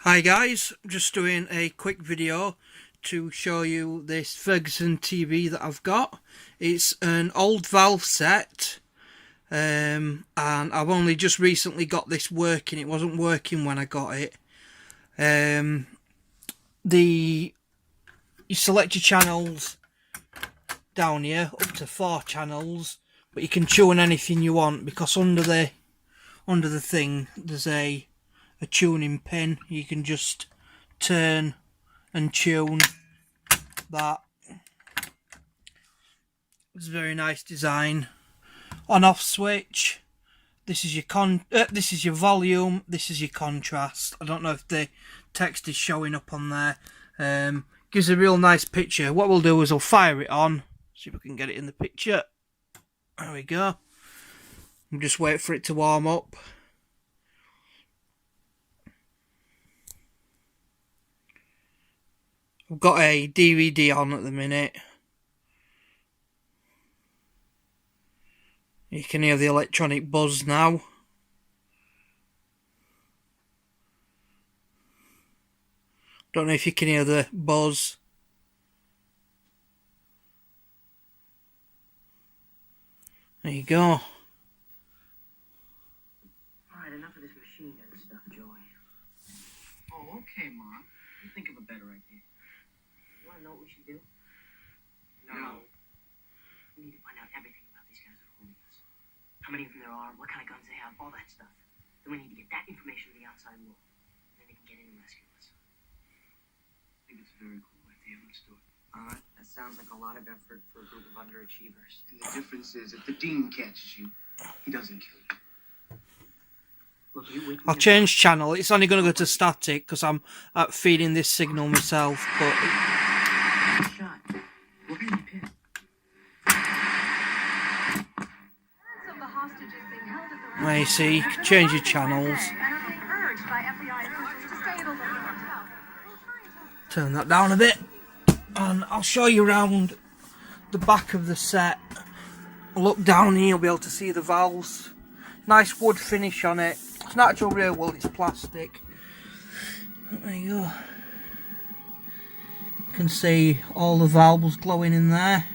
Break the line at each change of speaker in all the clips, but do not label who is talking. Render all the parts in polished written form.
Hi guys, just doing a quick video to show you this Ferguson TV that I've got. It's an old valve set, and I've only just recently got this working. It wasn't working when I got it. You select your channels down here, up to 4 channels, but you can tune anything you want because under the thing there's a tuning pin. You can just turn and tune that. It's a very nice design. On-off switch. This is your volume. This is your contrast. I don't know if the text is showing up on there. Gives a real nice picture. What we'll do is I'll fire it on. See if we can get it in the picture. There we go. And just wait for it to warm up. I've got a DVD on at the minute. You can hear the electronic buzz now. Don't know if you can hear the buzz. There you go.
Alright, enough of this machine gun stuff, Joey.
Oh, okay, Mom. You think of a better idea.
You wanna know what we should do?
No.
We need to find out everything about these guys that are holding us. How many of them there are, what kind of guns they have, all that stuff. Then we need to get that information to the outside world. Then they can get in and rescue us.
I think it's a very cool idea. Let's do it.
That sounds like a lot of effort for a group of underachievers.
And the difference is, if the Dean catches you, he doesn't kill you.
Look, you with me?
I'll change channel. It's only going to go to static because I'm feeding this signal myself. But
Shot. We're gonna be pissed.
there you see, you can change your channels. Turn that down a bit, and I'll show you around the back of the set. Look down here, you'll be able to see the valves. Nice wood finish on it. It's natural real wood, it's plastic. There you go. You can see all the valves glowing in there.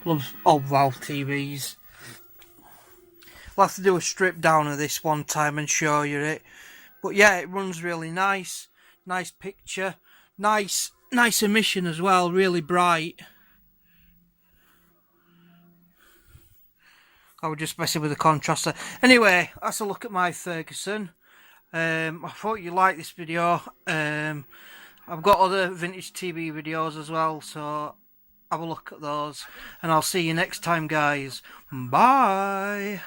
Loves old valve TVs. I'll have to do a strip down of this one time and show you it. But yeah, it runs really nice. Nice picture. Nice emission as well, really bright. I was just messing with the contrast there. Anyway, that's a look at my Ferguson. I thought you liked this video. I've got other vintage TV videos as well, so have a look at those. And I'll see you next time, guys. Bye.